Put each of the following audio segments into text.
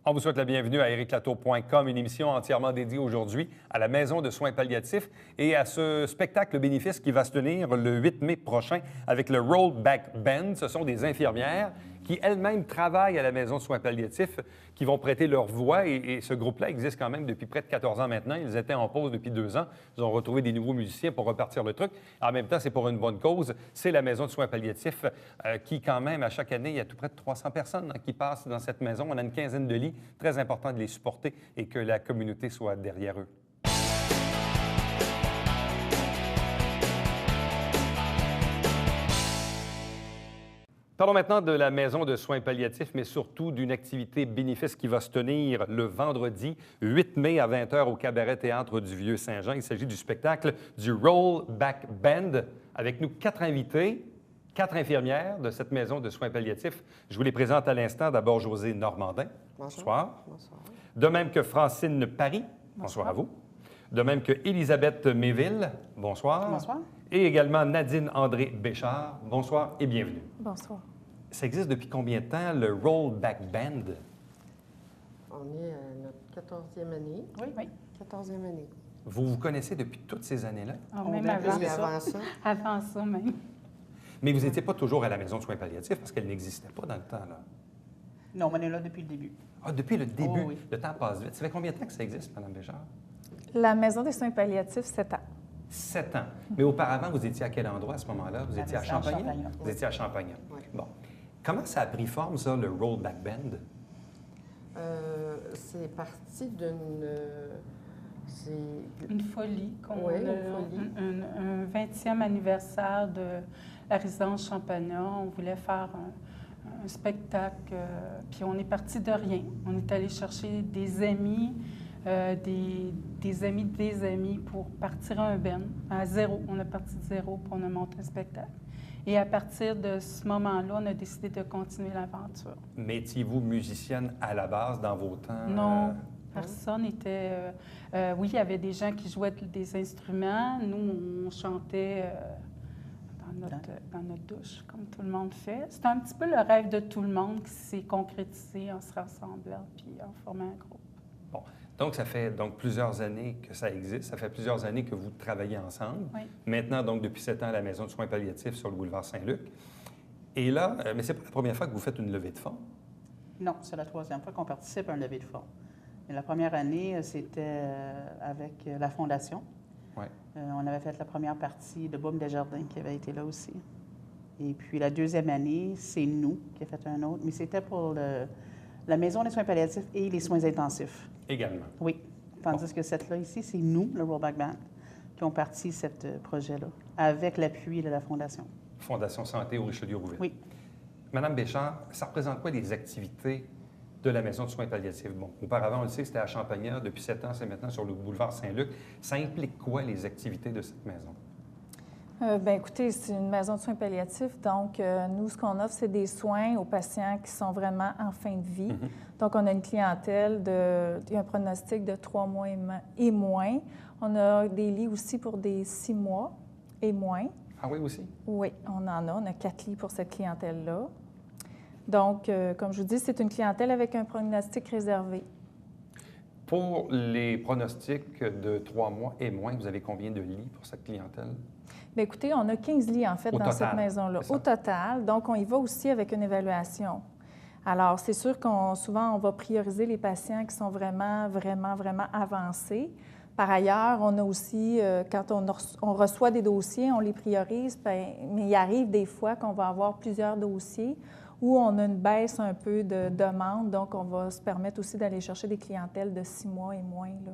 On vous souhaite la bienvenue à ericlatour.com, une émission entièrement dédiée aujourd'hui à la Maison de soins palliatifs et à ce spectacle bénéfice qui va se tenir le 8 mai prochain avec le Rollback Band. Ce sont des infirmières qui elles-mêmes travaillent à la Maison de soins palliatifs, qui vont prêter leur voix. Et ce groupe-là existe quand même depuis près de 14 ans maintenant. Ils étaient en pause depuis 2 ans. Ils ont retrouvé des nouveaux musiciens pour repartir le truc. En même temps, c'est pour une bonne cause. C'est la Maison de soins palliatifs qui, quand même, à chaque année, il y a tout près de 300 personnes qui passent dans cette maison. On a une quinzaine de lits. Très important de les supporter et que la communauté soit derrière eux. Parlons maintenant de la Maison de soins palliatifs, mais surtout d'une activité bénéfice qui va se tenir le vendredi 8 mai à 20h au Cabaret Théâtre du Vieux-Saint-Jean. Il s'agit du spectacle du Rollback Band. Avec nous 4 invités, 4 infirmières de cette Maison de soins palliatifs. Je vous les présente à l'instant. D'abord, Josée Normandin. Bonsoir. Bonsoir. De même que Francine Paris. Bonsoir à vous. De même que Élisabeth Méville. Bonsoir. Bonsoir. Et également Nadine André Béchard. Bonsoir et bienvenue. Bonsoir. Ça existe depuis combien de temps, le Rollback Band? On est à notre 14e année. Oui. 14e année. Vous vous connaissez depuis toutes ces années-là? Même avant ça. Avant ça, même. Mais vous n'étiez pas toujours à la Maison de soins palliatifs parce qu'elle n'existait pas dans le temps, là. Non, on est là depuis le début. Ah, depuis le début? Oh, oui. Le temps passe vite. Ça fait combien de temps que ça existe, Mme Béchard? La Maison des soins palliatifs, 7 ans. 7 ans. Mais auparavant, vous étiez à quel endroit à ce moment-là? Vous étiez à Champagnat? Champagnat. Vous étiez à Champagnat. Oui. Bon. Comment ça a pris forme, ça, le Rollback Band? C'est parti d'une... Une folie. Oui, une folie. Un 20e anniversaire de la résidence Champagnat. On voulait faire un spectacle, puis on est parti de rien. On est allé chercher des amis, des amis pour partir à un band, à zéro. On a parti de zéro pour on a monté un spectacle. Et à partir de ce moment-là, on a décidé de continuer l'aventure. Mais étiez-vous musicienne à la base dans vos temps? Non, personne n'était... oui, il y avait des gens qui jouaient des instruments. Nous, on chantait dans notre douche, comme tout le monde fait. C'est un petit peu le rêve de tout le monde qui s'est concrétisé en se rassemblant puis en formant un groupe. Bon. Donc, ça fait plusieurs années que ça existe. Ça fait plusieurs années que vous travaillez ensemble. Oui. Maintenant, donc, depuis 7 ans, à la Maison de soins palliatifs sur le boulevard Saint-Luc. Et là, mais c'est pas la première fois que vous faites une levée de fonds? Non, c'est la 3e fois qu'on participe à un levée de fonds. Et la première année, c'était avec la Fondation. Oui. On avait fait la première partie de Baume Desjardins qui avait été là aussi. Et puis la 2e année, c'est nous qui avons fait un autre, mais c'était pour la Maison des soins palliatifs et les soins intensifs. Également. Oui. Tandis que cette-là ici, c'est nous, le Rollback Band, qui ont parti ce projet-là, avec l'appui de la Fondation. Fondation Santé au Richelieu-Rouville. Oui. Madame Béchard, ça représente quoi les activités de la Maison de soins palliatifs? Bon, auparavant, on le sait, c'était à Champagnat. Depuis 7 ans, c'est maintenant sur le boulevard Saint-Luc. Ça implique quoi, les activités de cette maison? Bien, écoutez, c'est une maison de soins palliatifs. Donc, nous, ce qu'on offre, c'est des soins aux patients qui sont vraiment en fin de vie. Donc, on a une clientèle il y a un pronostic de 3 mois et moins. On a des lits aussi pour des 6 mois et moins. Ah oui, aussi? Oui, on en a. On a 4 lits pour cette clientèle-là. Donc, comme je vous dis, c'est une clientèle avec un pronostic réservé. Pour les pronostics de 3 mois et moins, vous avez combien de lits pour cette clientèle? Bien, écoutez, on a 15 lits, en fait, dans cette maison-là. Au total. Donc, on y va aussi avec une évaluation. Alors, c'est sûr souvent, on va prioriser les patients qui sont vraiment avancés. Par ailleurs, on a aussi, quand on reçoit des dossiers, on les priorise, mais il arrive des fois qu'on va avoir plusieurs dossiers où on a une baisse un peu de demande. Donc, on va se permettre aussi d'aller chercher des clientèles de 6 mois et moins, là.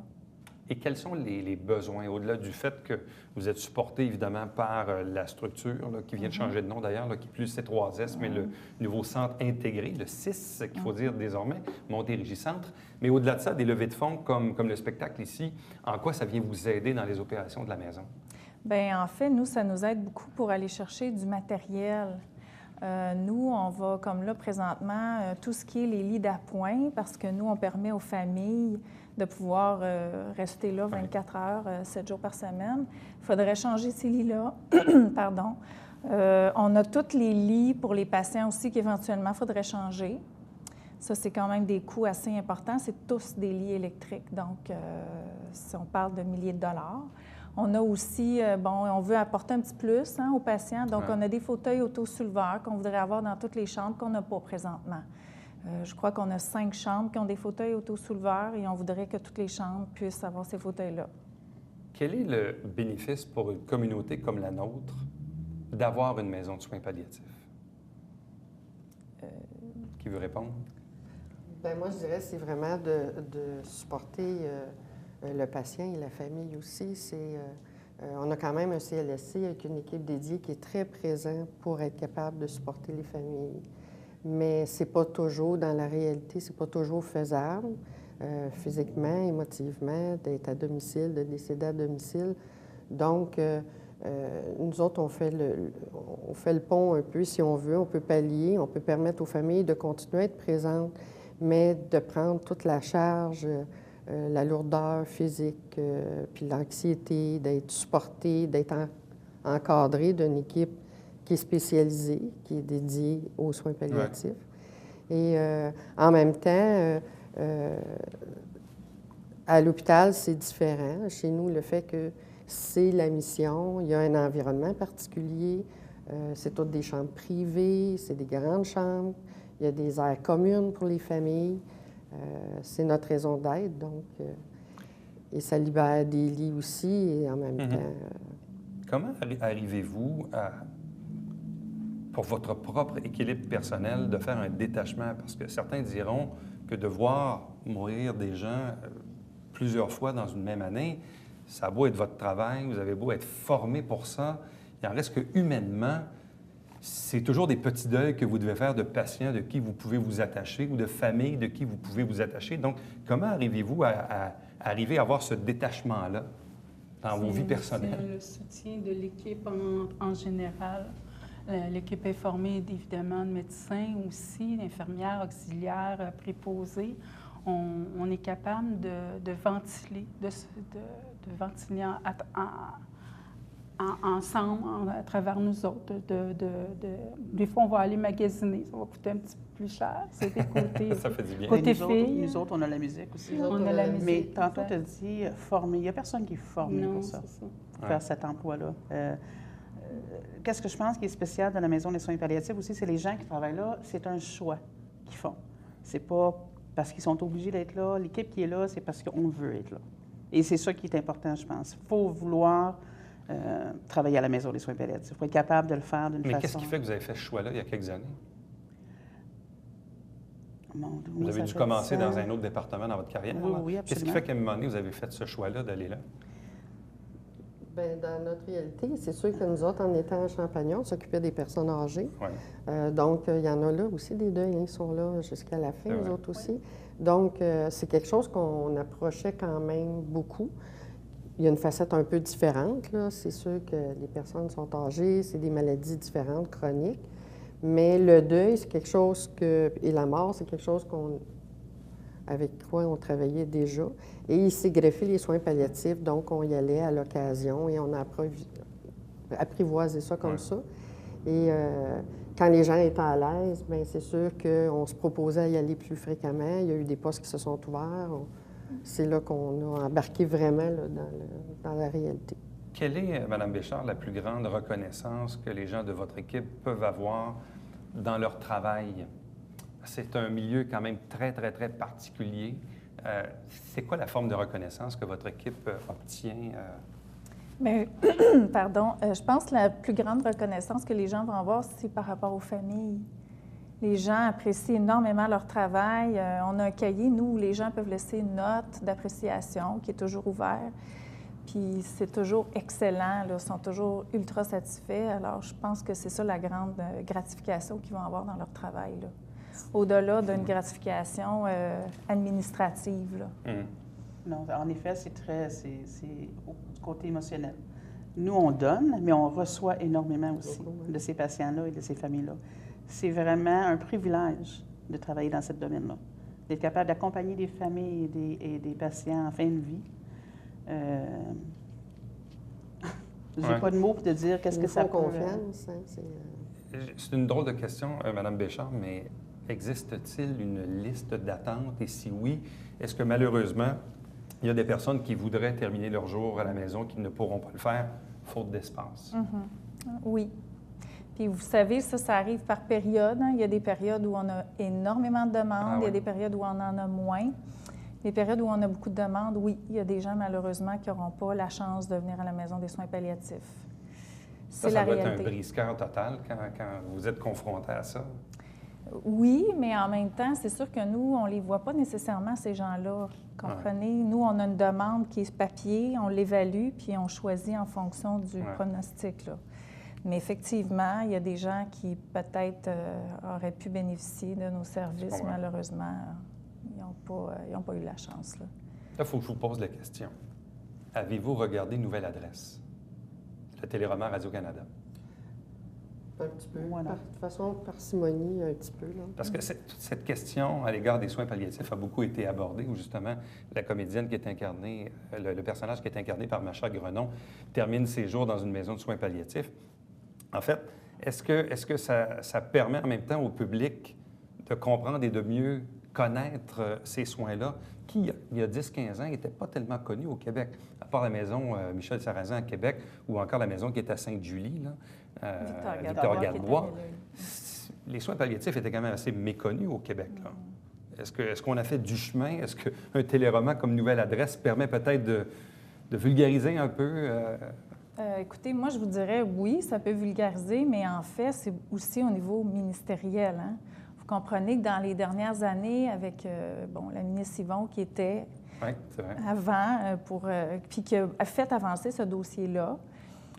Et quels sont les besoins, au-delà du fait que vous êtes supporté évidemment par la structure, là, qui vient de changer de nom d'ailleurs, là, qui est plus C3S, mais le nouveau centre intégré, le 6, qu'il faut dire désormais, Montérégie-Centre. Mais au-delà de ça, des levées de fonds comme le spectacle ici, en quoi ça vient vous aider dans les opérations de la maison? Bien, en fait, nous, ça nous aide beaucoup pour aller chercher du matériel. Nous, on va, comme là, présentement, tout ce qui est les lits d'appoint, parce que nous, on permet aux familles de pouvoir rester là 24 heures, 7 jours par semaine. Il faudrait changer ces lits-là. Pardon. On a tous les lits pour les patients aussi qu'éventuellement, il faudrait changer. Ça, c'est quand même des coûts assez importants. C'est tous des lits électriques, donc si on parle de milliers de dollars. On a aussi, on veut apporter un petit plus aux patients, donc on a des fauteuils autosouleveurs qu'on voudrait avoir dans toutes les chambres qu'on n'a pas présentement. Je crois qu'on a 5 chambres qui ont des fauteuils autosouleveurs et on voudrait que toutes les chambres puissent avoir ces fauteuils-là. Quel est le bénéfice pour une communauté comme la nôtre d'avoir une maison de soins palliatifs? Qui veut répondre? Bien, moi, je dirais que c'est vraiment de supporter le patient et la famille aussi. On a quand même un CLSC avec une équipe dédiée qui est très présente pour être capable de supporter les familles. Mais c'est pas toujours, dans la réalité, c'est pas toujours faisable physiquement, émotivement, d'être à domicile, de décéder à domicile. Donc, nous autres, on fait le pont un peu, si on veut. On peut pallier, on peut permettre aux familles de continuer à être présentes, mais de prendre toute la charge, la lourdeur physique, puis l'anxiété, d'être supporté, d'être encadré d'une équipe qui est spécialisée, qui est dédiée aux soins palliatifs. Ouais. Et en même temps, à l'hôpital, c'est différent. Chez nous, le fait que c'est la mission, il y a un environnement particulier, c'est toutes des chambres privées, c'est des grandes chambres, il y a des aires communes pour les familles. C'est notre raison d'être, donc, et ça libère des lits aussi, et en même temps... Comment arrivez-vous à, pour votre propre équilibre personnel, de faire un détachement? Parce que certains diront que de voir mourir des gens plusieurs fois dans une même année, ça a beau être votre travail, vous avez beau être formé pour ça, il en reste que humainement, c'est toujours des petits deuils que vous devez faire de patients de qui vous pouvez vous attacher ou de familles de qui vous pouvez vous attacher. Donc, comment arrivez-vous à arriver à avoir ce détachement-là dans vos vies personnelles? C'est le soutien de l'équipe en général. L'équipe est formée évidemment de médecins aussi, d'infirmières, auxiliaires, préposés. On est capable de ventiler, de ventiler ensemble, à travers nous autres. Des fois, on va aller magasiner, ça va coûter un petit peu plus cher. C'est des côtés. Ça fait du bien. Côté nous autres, on a la musique aussi. On a la musique. Mais tantôt, tu as dit former. Il n'y a personne qui est formé pour ça, pour faire cet emploi-là. Qu'est-ce que je pense qui est spécial dans la Maison des soins palliatifs aussi, c'est les gens qui travaillent là, c'est un choix qu'ils font. C'est pas parce qu'ils sont obligés d'être là. L'équipe qui est là, c'est parce qu'on veut être là. Et c'est ça qui est important, je pense. Il faut vouloir travailler à la Maison des soins palliatifs. Il faut être capable de le faire d'une façon... Mais qu'est-ce qui fait que vous avez fait ce choix-là il y a quelques années? Vous avez dû commencer dans un autre département dans votre carrière. Oui, oui, absolument. Qu'est-ce qui fait qu'à un moment donné, vous avez fait ce choix-là d'aller là? Bien, dans notre réalité, c'est sûr que nous autres, en étant à Champagnon, on s'occupait des personnes âgées. Ouais. Donc, il y en a là aussi des deuils qui sont là jusqu'à la fin, nous autres aussi. Donc, c'est quelque chose qu'on approchait quand même beaucoup. Il y a une facette un peu différente, là. C'est sûr que les personnes sont âgées, c'est des maladies différentes, chroniques. Mais le deuil, c'est quelque chose que... Et la mort, c'est quelque chose avec quoi on travaillait déjà. Et il s'est greffé les soins palliatifs, donc on y allait à l'occasion et on a apprivoisé ça comme ça. Et quand les gens étaient à l'aise, bien c'est sûr qu'on se proposait à y aller plus fréquemment. Il y a eu des postes qui se sont ouverts. C'est là qu'on a embarqué vraiment là, dans la réalité. Quelle est, Mme Béchard, la plus grande reconnaissance que les gens de votre équipe peuvent avoir dans leur travail? C'est un milieu quand même très, très, très particulier. C'est quoi la forme de reconnaissance que votre équipe obtient? Bien, pardon, je pense que la plus grande reconnaissance que les gens vont avoir, c'est par rapport aux familles. Les gens apprécient énormément leur travail. On a un cahier, nous, où les gens peuvent laisser une note d'appréciation qui est toujours ouverte. Puis c'est toujours excellent, là, ils sont toujours ultra satisfaits. Alors, je pense que c'est ça la grande gratification qu'ils vont avoir dans leur travail, là. Au-delà d'une gratification administrative, là. Non, en effet, c'est du côté émotionnel. Nous, on donne, mais on reçoit énormément aussi de ces patients-là et de ces familles-là. C'est vraiment un privilège de travailler dans ce domaine-là, d'être capable d'accompagner des familles et des patients en fin de vie. Je n'ai pas de mots pour te dire qu'est-ce que ça peut... confiance, hein, C'est une drôle de question, Mme Béchard, mais existe-t-il une liste d'attente? Et si oui, est-ce que malheureusement, il y a des personnes qui voudraient terminer leur jour à la maison qui ne pourront pas le faire, faute d'espace? Oui. Puis vous savez, ça arrive par période. Hein. Il y a des périodes où on a énormément de demandes, il y a des périodes où on en a moins. Les périodes où on a beaucoup de demandes, oui, il y a des gens malheureusement qui n'auront pas la chance de venir à la maison des soins palliatifs. C'est la réalité. Ça doit être un brise-cœur total quand vous êtes confronté à ça. Oui, mais en même temps, c'est sûr que nous, on ne les voit pas nécessairement, ces gens-là. Comprenez? Nous, on a une demande qui est papier, on l'évalue, puis on choisit en fonction du pronostic, là. Mais effectivement, il y a des gens qui peut-être auraient pu bénéficier de nos services. Malheureusement, ils n'ont pas eu la chance. Là, il faut que je vous pose la question. Avez-vous regardé Nouvelle Adresse, le téléroman Radio-Canada? Un petit peu. Voilà. De façon parcimonie, un petit peu. Là. Parce que toute cette question à l'égard des soins palliatifs a beaucoup été abordée, où justement la comédienne qui est incarnée, le personnage qui est incarné par Macha Grenon, termine ses jours dans une maison de soins palliatifs. En fait, est-ce que ça permet en même temps au public de comprendre et de mieux connaître ces soins-là, qui, il y a 10-15 ans, n'étaient pas tellement connus au Québec, à part la maison Michel Sarrazin à Québec ou encore la maison qui est à Sainte-Julie, Victor Gadebois. Les soins palliatifs étaient quand même assez méconnus au Québec. Là. Est-ce qu'on a fait du chemin? Est-ce qu'un téléroman comme Nouvelle Adresse permet peut-être de vulgariser un peu? Écoutez, moi, je vous dirais oui, ça peut vulgariser, mais en fait, c'est aussi au niveau ministériel. Hein? Vous comprenez que dans les dernières années, avec la ministre Yvon qui était avant, puis qui a fait avancer ce dossier-là,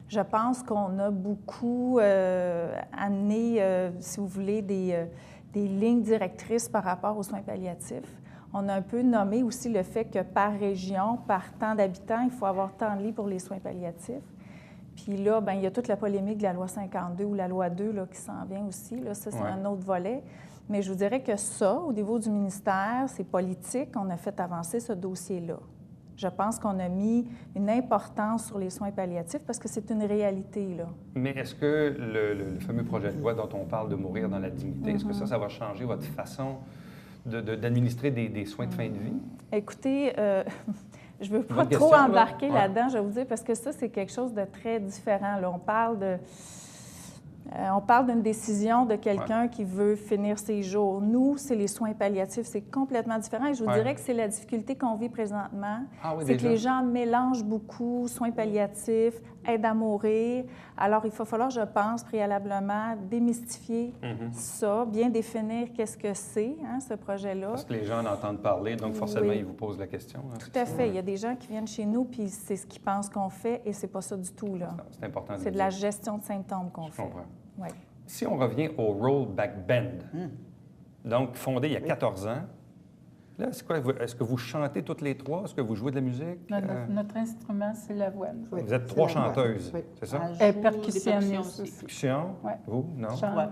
je pense qu'on a beaucoup amené, si vous voulez, des lignes directrices par rapport aux soins palliatifs. On a un peu nommé aussi le fait que par région, par tant d'habitants, il faut avoir tant de lits pour les soins palliatifs. Puis là, bien, il y a toute la polémique de la loi 52 ou la loi 2 là, qui s'en vient aussi. Là, ça, c'est un autre volet. Mais je vous dirais que ça, au niveau du ministère, c'est politique. On a fait avancer ce dossier-là. Je pense qu'on a mis une importance sur les soins palliatifs parce que c'est une réalité, là. Mais est-ce que le fameux projet de loi dont on parle de mourir dans la dignité, est-ce que ça va changer votre façon d'administrer des soins de fin de vie? Écoutez, je ne veux pas trop embarquer là-dedans, je vais vous dire, parce que ça, c'est quelque chose de très différent. Là, on parle d'une décision de quelqu'un qui veut finir ses jours. Nous, c'est les soins palliatifs, c'est complètement différent. Et je vous dirais que c'est la difficulté qu'on vit présentement. C'est que les gens mélangent beaucoup soins palliatifs, aide à mourir. Alors, il va falloir, je pense, préalablement démystifier ça, bien définir qu'est-ce que c'est, hein, ce projet-là. Parce que les gens en entendent parler, donc forcément, ils vous posent la question. Hein, tout à fait. Il y a des gens qui viennent chez nous, puis c'est ce qu'ils pensent qu'on fait, et c'est pas ça du tout, là. C'est important. C'est de la gestion de symptômes qu'on fait. Je comprends. Ouais. Si on revient au Rollback Band, donc fondé il y a 14 ans, là, c'est quoi? Est-ce que vous chantez toutes les trois? Est-ce que vous jouez de la musique? Notre instrument, c'est la voix. Oui. Vous êtes trois chanteuses, c'est ça? Et percussionniste aussi. Percussion? Oui. Vous? Non? Non.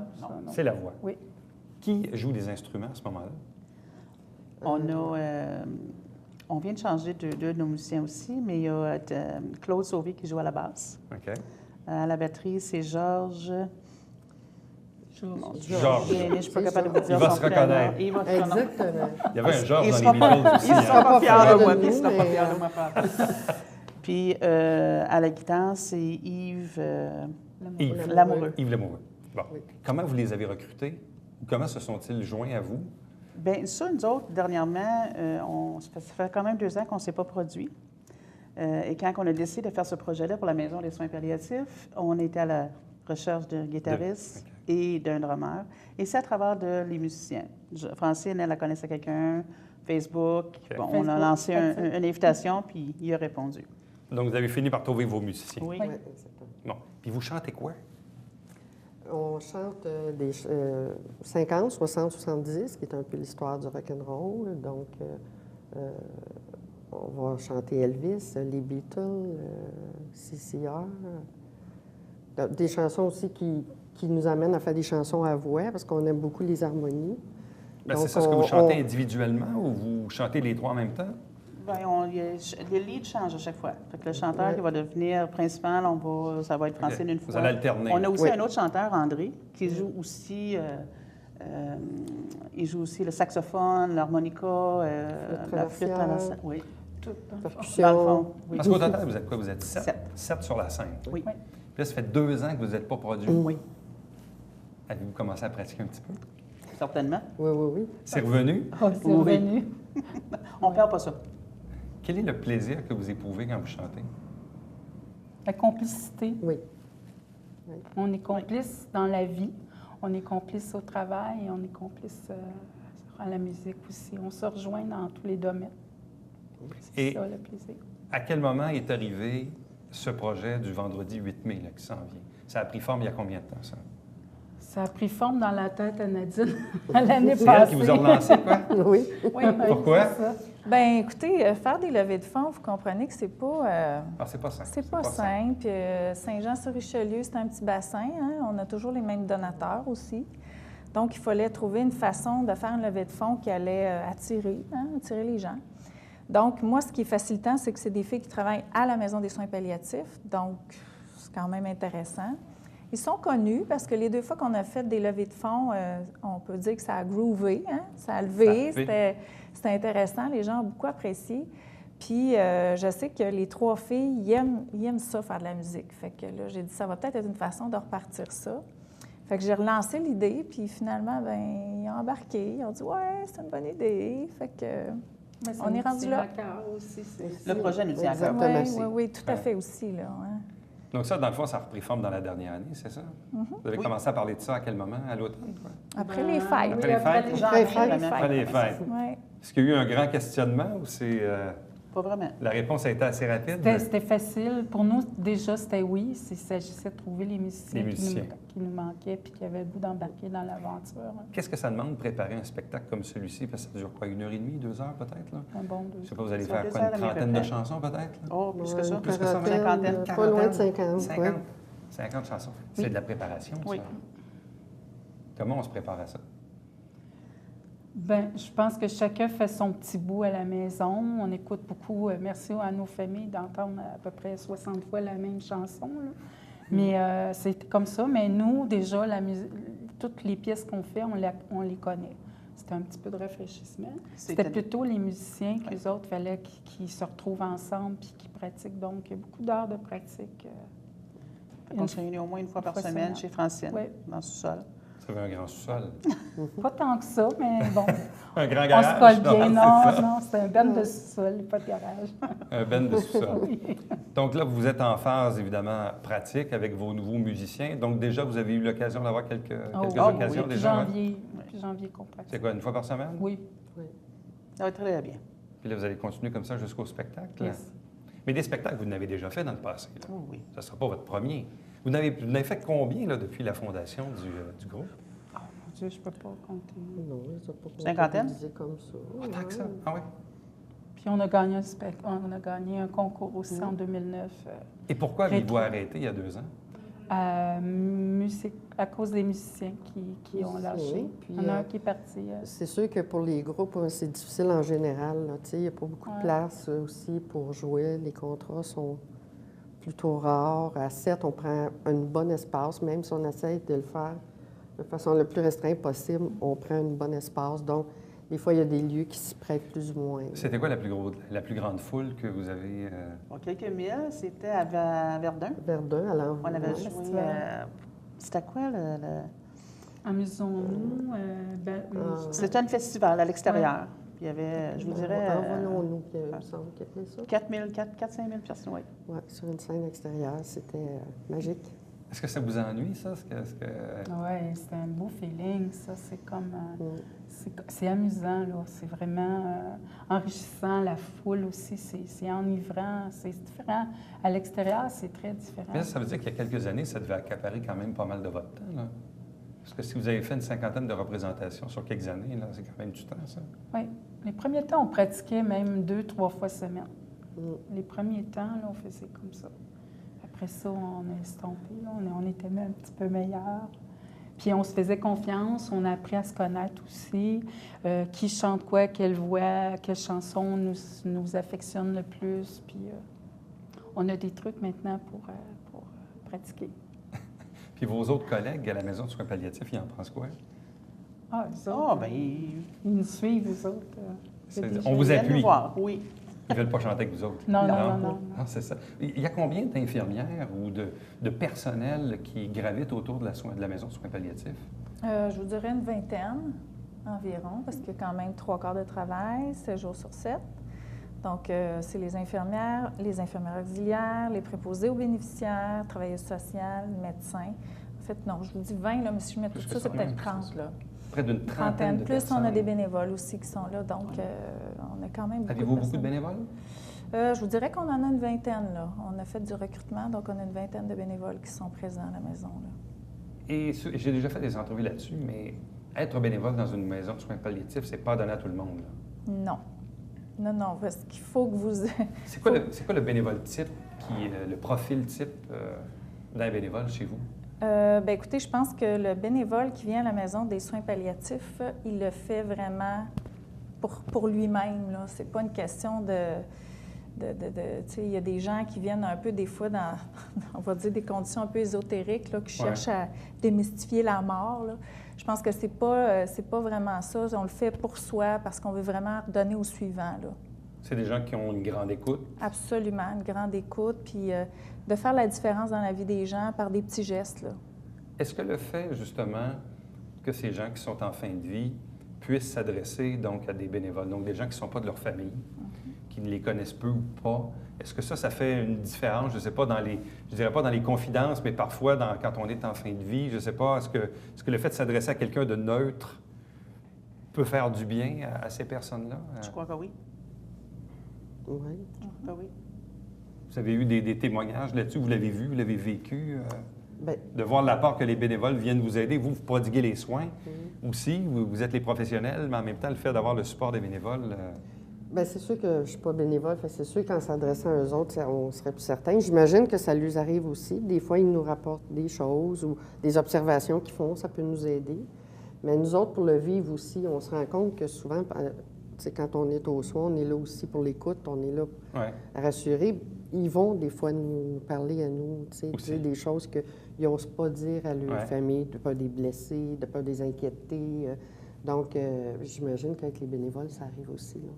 C'est la voix. Oui. Qui joue des instruments à ce moment-là? On vient de changer deux de nos musiciens aussi, mais il y a Claude Sauvé qui joue à la basse. OK. À la batterie, c'est Georges. Georges. Je ne suis pas capable de vous dire il va se reconnaître. Il va se reconnaître. Exactement. Il y avait un Georges dans les Beatles aussi. Il ne sera pas fier de moi. Il Il ne sera pas fier de moi. Puis à la guitare, c'est Yves Lamoureux. Yves Lamoureux. Bon. Oui. Comment vous les avez recrutés? Comment se sont-ils joints à vous? Bien, ça, nous autres, dernièrement, ça fait quand même 2 ans qu'on ne s'est pas produit. Et quand on a décidé de faire ce projet-là pour la Maison des soins palliatifs, on était à la recherche d'un guitariste et d'un drummer. Et c'est à travers les musiciens. Francine, elle connaissait quelqu'un, Facebook. Okay. Bon, on a lancé une invitation, puis il a répondu. Donc, vous avez fini par trouver vos musiciens. Oui. Exactement. Bon. Puis vous chantez quoi? On chante des 50, 60, 70, qui est un peu l'histoire du rock'n'roll. Donc, on va chanter Elvis, les Beatles, CCR. Des chansons aussi qui nous amènent à faire des chansons à voix, parce qu'on aime beaucoup les harmonies. C'est ça, est-ce que vous chantez individuellement ou vous chantez les trois en même temps? Bien, les leads changent à chaque fois. Fait que le chanteur qui va devenir principal, ça va être Francine une fois. Vous allez alterner. On a aussi un autre chanteur, André, qui joue aussi Il joue aussi le saxophone, l'harmonica, la flûte traversière. Oui, Tout. Percussion. dans le fond. Oui. Parce qu'au total, vous êtes quoi? Vous êtes 7? Sept. 7 sur la scène. Oui. Oui. Puis là, ça fait 2 ans que vous n'êtes pas produit. Oui, Avez-vous commencé à pratiquer un petit peu? certainement. Oui. C'est revenu? Oh, c'est Oui. revenu. On ne perd pas ça. Quel est le plaisir que vous éprouvez quand vous chantez? La complicité. Oui. On est complice dans la vie, on est complice au travail et on est complice à la musique aussi. On se rejoint dans tous les domaines. C'est Et- ça le plaisir. À quel moment est arrivé ce projet du vendredi 8 mai là, qui s'en vient? Ça a pris forme il y a combien de temps, ça? Ça a pris forme dans la tête à Nadine l'année C'est elle passée. qui vous a relancé, quoi? Oui. Oui, Pourquoi? c'est ça. Bien, écoutez, faire des levées de fonds, vous comprenez que c'est pas... Ah, c'est pas simple. C'est pas simple. Saint-Jean-sur-Richelieu, c'est un petit bassin. Hein? On a toujours les mêmes donateurs aussi. Donc, il fallait trouver une façon de faire une levée de fonds qui allait attirer les gens. Donc, moi, ce qui est facilitant, c'est que c'est des filles qui travaillent à la Maison des soins palliatifs. Donc, c'est quand même intéressant. Ils sont connus parce que les 2 fois qu'on a fait des levées de fonds, on peut dire que ça a groové, hein? Ça a levé. C'était intéressant. Les gens ont beaucoup apprécié. Puis, je sais que les 3 filles, ils aiment ça, faire de la musique. Fait que là, j'ai dit, ça va peut-être être une façon de repartir ça. Fait que j'ai relancé l'idée, puis finalement, bien, ils ont embarqué. Ils ont dit, ouais, c'est une bonne idée. Fait que Mais ça on est nous rendu tient là. à cœur aussi. Le projet nous tient à cœur. Exactement. Oui, tout à fait aussi, là. Hein. Donc ça, dans le fond, ça a repris forme dans la dernière année, c'est ça? Vous avez Oui. commencé à parler de ça à quel moment? À l'automne, quoi? Après les fêtes. Après les fêtes? Janvier, Après les vraiment. Après les fêtes. Oui. Est-ce qu'il y a eu un grand questionnement ou c'est... Pas vraiment. la réponse a été assez rapide? C'était facile. Pour nous, déjà, c'était oui. Il s'agissait de trouver les musiciens, Les musiciens. Qui nous manquaient puis qui avaient le goût d'embarquer dans l'aventure. Qu'est-ce que ça demande de préparer un spectacle comme celui-ci? Parce que ça dure quoi, 1h30, 2 heures peut-être? Là? Un bon Je sais pas, vous allez Sur faire deux quoi, heures une et demie à peu trentaine de près. chansons peut-être? Là? Oh, plus que ça. Plus que ça, Cinquantaine. Pas loin de 50. 50. oui. 50 chansons. Oui. C'est de la préparation, Oui. ça. Comment on se prépare à ça? Bien, je pense que chacun fait son petit bout à la maison. On écoute beaucoup, merci à nos familles d'entendre à peu près 60 fois la même chanson. Là. Mais c'est comme ça. Mais nous, déjà, toutes les pièces qu'on fait, on les connaît. C'était un petit peu de réfléchissement. C'était plutôt les musiciens qu'eux autres, fallait qu'ils se retrouvent ensemble puis qu'ils pratiquent. Donc, il y a beaucoup d'heures de pratique. On se réunit au moins une fois par semaine chez Francine, Oui. dans le sous-sol. Ça veut un grand sous-sol. Pas tant que ça, mais bon, Un grand on garage? se colle bien. c'est Non, ça. non, c'est un ben de sous-sol, pas de garage. Un ben de sous-sol. Donc là, vous êtes en phase, évidemment, pratique avec vos nouveaux musiciens. Donc déjà, vous avez eu l'occasion d'avoir quelques occasions oui. déjà? hein? Depuis janvier qu'on pratique. C'est quoi, une fois par semaine? Oui. Ça va très bien. Puis là, vous allez continuer comme ça jusqu'au spectacle? Yes. Mais des spectacles, vous en avez déjà fait dans le passé. Là. Oh, oui. Ça ne sera pas votre premier. Vous n'avez fait combien là, depuis la fondation du groupe? Oh mon Dieu, je peux pas compter. Non, ils ont pas Cinquantaine? comptabilisé comme ça. Pas tant que ça. Ouais. Ah oui? Puis on a gagné un concours aussi en 2009. Et pourquoi avez-vous arrêté il y a 2 ans? À cause des musiciens qui ont lâché. Puis, Il y en a un qui est parti. C'est sûr que pour les groupes, c'est difficile en général. là. Tu sais, il n'y a pas beaucoup de Ouais. place aussi pour jouer. Les contrats sont plutôt rares. À 7, on prend un bon espace, même si on essaie de le faire de façon le plus restreinte possible, on prend un bon espace. Donc, des fois, il y a des lieux qui s'y prêtent plus ou moins. C'était quoi la plus grande foule que vous avez... Bon, quelques mille, c'était à Verdun. Verdun, à l'envoi. On avait joué... festival. c'était quoi, Amusons-nous. C'était un festival à l'extérieur. Puis il y avait, je vous dirais... Envoyons-nous, il me semble qu'il y avait ça. 4-5 000 personnes, oui. Oui, sur une scène extérieure, c'était magique. Est-ce que ça vous ennuie, ça? Oui, c'est un beau feeling, ça. C'est comme... Mm. c'est amusant, là. C'est vraiment enrichissant. La foule aussi, c'est enivrant. C'est différent. À l'extérieur, c'est très différent. Mais ça veut dire qu'il y a quelques années, ça devait accaparer quand même pas mal de votre temps, là. Parce que si vous avez fait une cinquantaine de représentations sur quelques années, là, c'est quand même du temps, ça. Oui. Les premiers temps, on pratiquait même 2-3 fois semaine. Mm. Les premiers temps, là, on faisait comme ça. Après ça, on a estompé. Là. On était même un petit peu meilleurs. Puis on se faisait confiance. On a appris à se connaître aussi. Qui chante quoi, quelle voix, quelle chanson nous affectionne le plus. Puis on a des trucs maintenant pour pratiquer. Puis vos autres collègues à la Maison de soins palliatifs, ils en pensent quoi? Ah, eux Ah, autres, bien, ils nous suivent, eux autres. On vous ils viennent nous appuie. voir, oui. Ils ne veulent pas chanter avec vous autres. Non, non, non. Ah, c'est ça. Il y a combien d'infirmières ou de personnel qui gravitent autour de la maison de soins palliatifs? Je vous dirais une vingtaine environ, parce qu'il y a quand même 3 quarts de travail, 7 jours sur 7. Donc, c'est les infirmières auxiliaires, les préposés aux bénéficiaires, travailleuses sociales, médecins. En fait, non, je vous dis 20, là, mais si je mets tout ça, c'est peut-être 30. Là. Près d'une trentaine de Plus, personnes. on a des bénévoles aussi qui sont là, donc on a quand même beaucoup Avez-vous de beaucoup de personnes. bénévoles? Je vous dirais qu'on en a une vingtaine, là. On a fait du recrutement, donc on a une vingtaine de bénévoles qui sont présents à la maison, là. Et j'ai déjà fait des entrevues là-dessus, mais être bénévole dans une maison de soins palliatifs, c'est pas donné à tout le monde. Là. Non. Non, parce qu'il faut que vous... C'est quoi le bénévole type, le profil type d'un bénévole chez vous? Bien, écoutez, je pense que le bénévole qui vient à la maison des soins palliatifs, il le fait vraiment pour lui-même, là. C'est pas une question de tu sais, il y a des gens qui viennent un peu, des fois, dans, on va dire, des conditions un peu ésotériques, là, qui cherchent à démystifier la mort, là. Je pense que c'est pas vraiment ça. On le fait pour soi parce qu'on veut vraiment donner au suivant, là. C'est des gens qui ont une grande écoute. Absolument, une grande écoute, puis de faire la différence dans la vie des gens par des petits gestes, là. Est-ce que le fait, justement, que ces gens qui sont en fin de vie puissent s'adresser donc à des bénévoles, donc des gens qui ne sont pas de leur famille, qui ne les connaissent peu ou pas, est-ce que ça fait une différence, je ne sais pas, je dirais pas dans les confidences, mais parfois quand on est en fin de vie, je ne sais pas, est-ce que le fait de s'adresser à quelqu'un de neutre peut faire du bien à ces personnes-là? Je crois que oui. Oui. Je crois que oui. Vous avez eu des témoignages là-dessus, vous l'avez vu, vous l'avez vécu, Bien, de voir l'apport que les bénévoles viennent vous aider, vous prodiguez les soins aussi, vous êtes les professionnels, mais en même temps, le fait d'avoir le support des bénévoles... bien, c'est sûr que je ne suis pas bénévole, fait que c'est sûr qu'en s'adressant à eux autres, on serait plus certain. J'imagine que ça leur arrive aussi. Des fois, ils nous rapportent des choses ou des observations qu'ils font, ça peut nous aider. Mais nous autres, pour le vivre aussi, on se rend compte que souvent, quand on est aux soins, on est là aussi pour l'écoute, on est là à rassurer. Ils vont des fois nous parler à nous, dire des choses qu'ils n'osent pas dire à leur famille, de peur des blessés, de peur des inquiétés. Donc, j'imagine qu'avec les bénévoles, ça arrive aussi, là.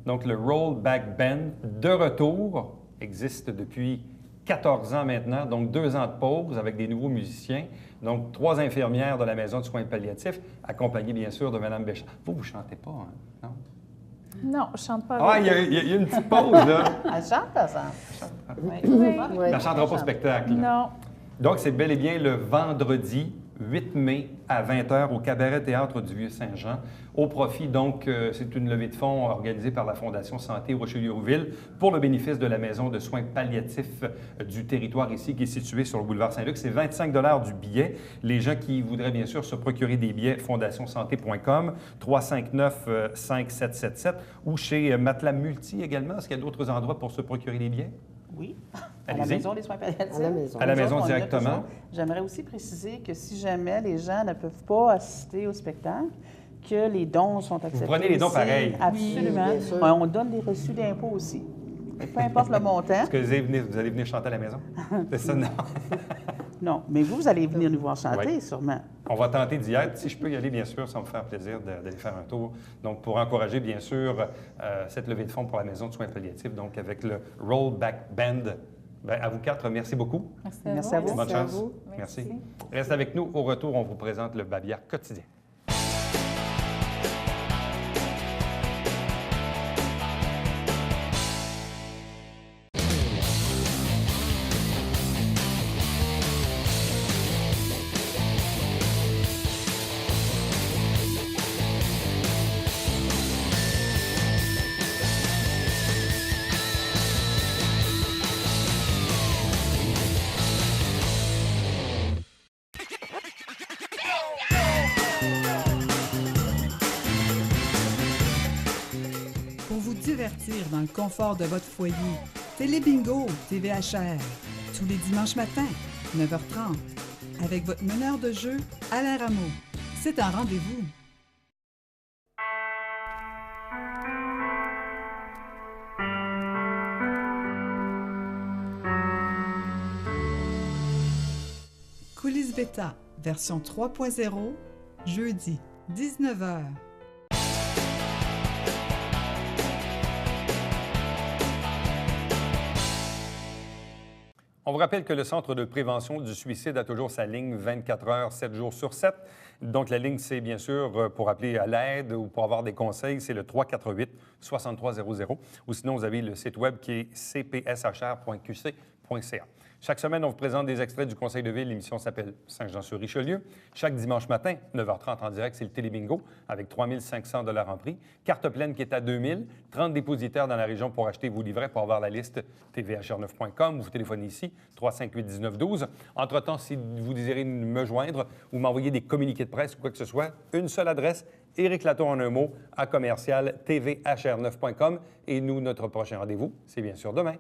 Donc, le Rollback Band, de retour, existe depuis 14 ans maintenant, donc 2 ans de pause avec des nouveaux musiciens. Donc, 3 infirmières de la Maison de soins palliatifs, accompagnées bien sûr de Mme Béchard. Vous ne chantez pas, hein? Non? Non, je chante pas. Ah, il y a une petite pause, là. Elle chante, par exemple. Oui. Elle ne chantera pas au spectacle. Non. Donc, c'est bel et bien le vendredi 8 mai à 20h au Cabaret Théâtre du Vieux-Saint-Jean. Au profit, donc, c'est une levée de fonds organisée par la Fondation Santé Rochelieu-Rouville pour le bénéfice de la Maison de soins palliatifs du territoire ici, qui est située sur le boulevard Saint-Luc. C'est 25 $ du billet. Les gens qui voudraient bien sûr se procurer des billets, fondationsanté.com, 359-5777, ou chez Matelas Multi également. Est-ce qu'il y a d'autres endroits pour se procurer les billets? Oui, à la Allez-y. Maison des soins palliatifs. À la maison. À la maison Nous autres, on y a directement. toujours. J'aimerais aussi préciser que si jamais les gens ne peuvent pas assister au spectacle, que les dons sont acceptés. prenez les dons aussi. pareil. Absolument. Oui, bien sûr. On donne des reçus d'impôts aussi. Et peu importe le montant. Est-ce que vous allez venir chanter à la maison? C'est ça, non? Non, mais vous allez venir nous voir chanter, Oui. sûrement. On va tenter d'y être. Si je peux y aller, bien sûr, ça va me faire plaisir d'aller faire un tour. Donc, pour encourager, bien sûr, cette levée de fonds pour la Maison de soins palliatifs, donc avec le Rollback Band. Bien, à vous 4, merci beaucoup. Merci à vous. Bonne Merci à chance. vous. Merci. Reste avec nous. Au retour, on vous présente le Babillard quotidien. Pour vous divertir dans le confort de votre foyer, Télé Bingo TVHR, tous les dimanches matins, 9h30, avec votre meneur de jeu, Alain Rameau. C'est un rendez-vous. Coulisses Bêta, version 3.0, jeudi, 19h. On vous rappelle que le Centre de prévention du suicide a toujours sa ligne 24 heures, 7 jours sur 7. Donc, la ligne, c'est bien sûr pour appeler à l'aide ou pour avoir des conseils, c'est le 348-6300. Ou sinon, vous avez le site web qui est cpshr.qc.ca. Chaque semaine, on vous présente des extraits du Conseil de ville. L'émission s'appelle Saint-Jean-sur-Richelieu. Chaque dimanche matin, 9h30 en direct, c'est le Télébingo avec 3 500 $ en prix. Carte pleine qui est à 2 000. 30 dépositaires dans la région pour acheter vos livrets pour avoir la liste tvhr9.com. Vous téléphonez ici, 358-1912. Entre-temps, si vous désirez me joindre ou m'envoyer des communiqués de presse ou quoi que ce soit, une seule adresse, Éric Lato en un mot, à commercial tvhr9.com. Et nous, notre prochain rendez-vous, c'est bien sûr demain.